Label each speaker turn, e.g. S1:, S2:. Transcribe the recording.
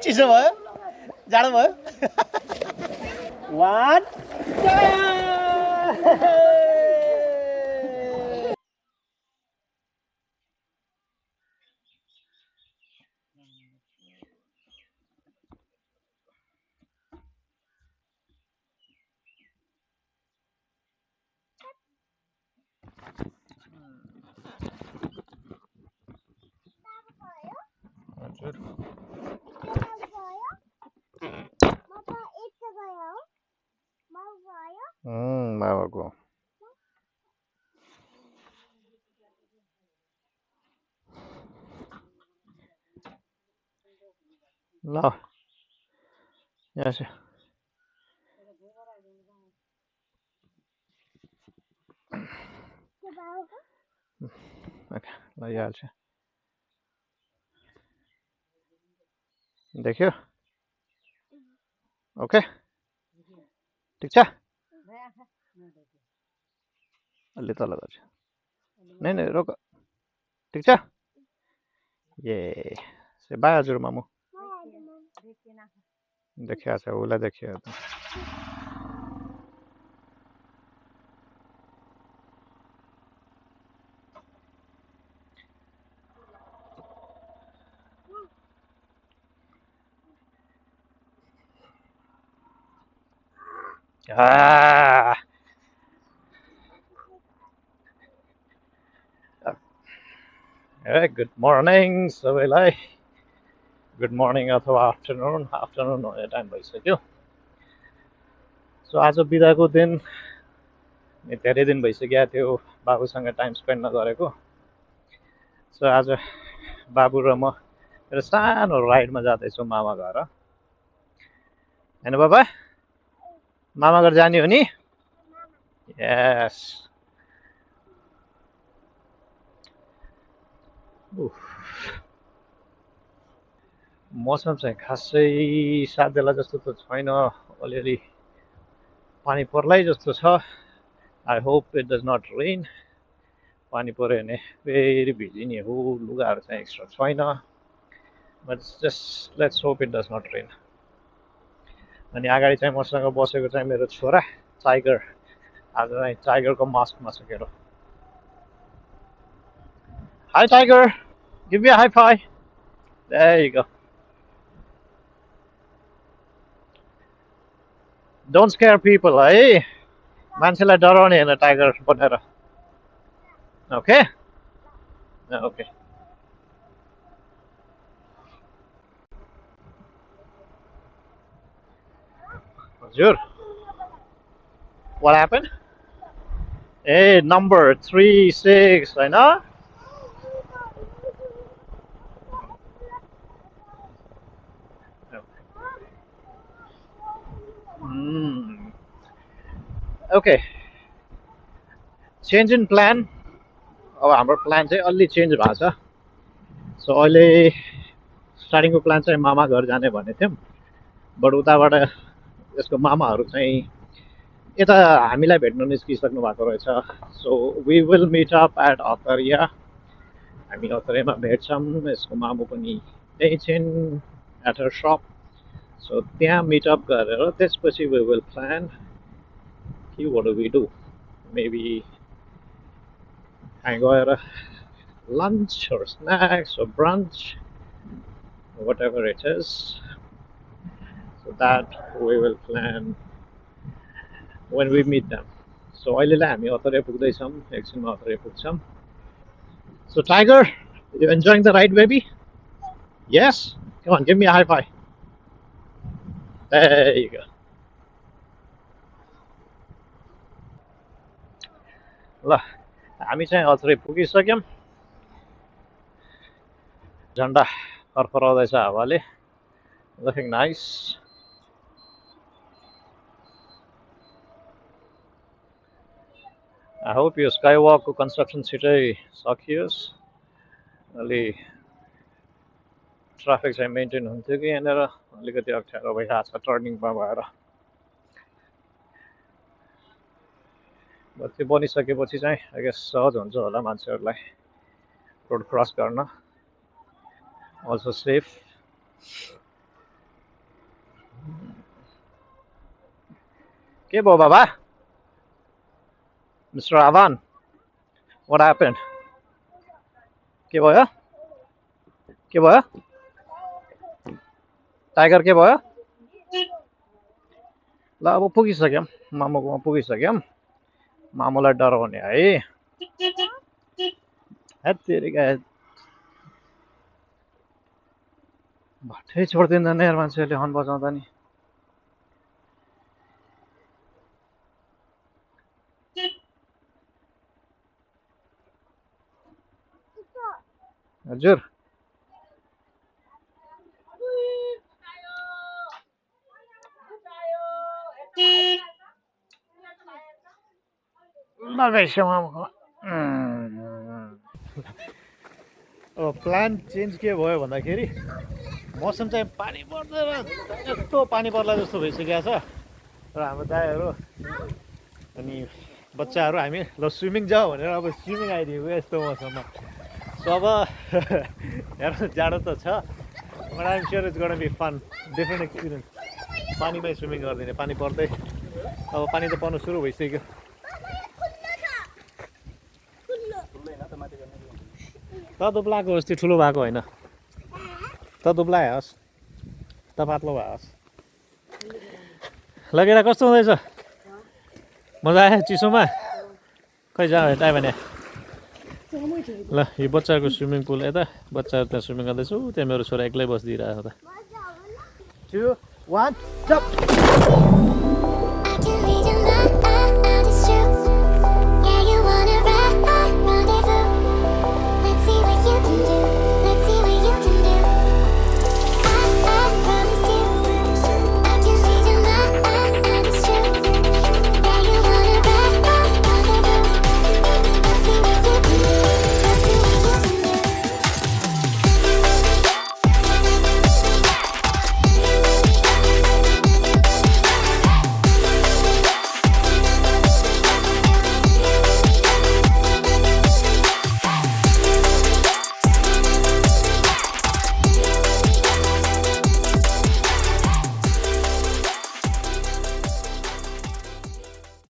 S1: चिसो भयो जाडो भयो वान बाबाको ल यहाँ लैहाल्छ देख्यो ओके ठिक छ अलि तल गर्छ नै नै रोक ठिक छ ए से बाई हजुर मामु देखिया छ उसलाई देखियो गुड मर्निङ सबैलाई गुड मर्निङ अथवा आफ्टरनुन हुने टाइम भइसक्यो सो आज बिदाको दिन धेरै दिन भइसक्यो थियो बाबुसँग टाइम स्पेन्ड नगरेको सो आज बाबु र म एउटा सानो राइडमा जाँदैछु मामा घर हैन बाबा मामा घर जाने हो नि यस मौसम चाहिँ खासै साध्यला जस्तो त छैन अलिअलि पानी पर्लै जस्तो छ I hope it does not rain पानी पर्यो भने फेरि भिजिने हो लुगाहरू चाहिँ एक्स्ट्रा छैन but just let's hope it does not rain अनि अगाडि चाहिँ मसँग बसेको चाहिँ मेरो छोरा टाइगर आज चाहिँ टाइगरको मास्कमा छ केरो hi tiger give me a high five there you go don't scare people है मान्छेलाई डराउने हैन टाइगर बनेर ओके ओके हजुर what happened ए नम्बर 36 हैन ओके चेन्ज इन प्लान अब हाम्रो प्लान चाहिँ अलि चेन्ज भएको छ सो अहिले स्टार्टिङको प्लान चाहिँ मामा घर जाने भनेको थियौँ बट उताबाट यसको मामाहरू चाहिँ यता हामीलाई भेट्न निस्किसक्नु भएको रहेछ so we will meet up at Atariya हामी अतरियामा भेट्छौँ यसको मामु पनि त्यही छिन् एट हर सप सो त्यहाँ मिटअप गरेर त्यसपछि वी विल प्लान कि what do we do maybe त्यहाँ गएर lunch or snacks or brunch whatever it is so that we will plan when we meet them so अहिलेलाई हामी अतरिया पुग्दैछौँ एकछिनमा अतरिया पुग्छौँ so Tiger you enjoying the ride baby yes come on give me a high five there you go ल हामी चाहिँ अतरिया पुगिसक्यौँ झन्डा फरफराउँदैछ हावाले looking nice I hope your skywalk को construction छिटै सकियोस् अलि ट्राफिक चाहिँ मेन्टेन हुन्थ्यो कि यहाँनिर अलिकति अप्ठ्यारो भइरहेको छ टर्निङमा भएर त्यो बनिसकेपछि चाहिँ आई गेस सहज हुन्छ होला मान्छेहरूलाई रोड क्रस गर्न अल्सो सेफ के भयो बाबा? Mister Aabhan, what happened? के भयो? के भयो? टाइगर के भयो? ल अब पुगिसक्यौँ, मामुकोमा पुगिसक्यौँ। मामुलाई डराउने है। हेत्तेरिका, भट्टै छोडिदिँदैन यार मान्छेहरूले हर्न बजाउँदा नि। हजुर अब प्लान चेन्ज के भयो भन्दाखेरि मौसम चाहिँ पानी पर्दैन, यस्तो पानी पर्ला जस्तो भइसकेको छ र हाम्रो दाइहरू अनि बच्चाहरू हामी ल स्विमिङ जाऊ भनेर अब स्विमिङ आइदिएको यस्तो मौसममा। सो अब हेर्नु जाडो त छ, but I'm sure it's gonna be fun, different experience. पानीमै स्विमिङ गरिदिने, पानी पर्दै अब पानी त पर्नु सुरु भइसक्यो। त दुब्लाएको होस्, त्यो ठुलो भएको होइन, त दुब्लाए होस्, त पातलो भए होस्। लगेर कस्तो हुँदैछ? मजा आयो चिसोमा? खै जा टाइम भने ल यो बच्चाहरूको स्विमिङ पुल यता, बच्चाहरू त्यहाँ स्विमिङ गर्दैछु, त्यहाँ मेरो छोरा एक्लै बसिदिइरहेको त। 2 1 जम्प।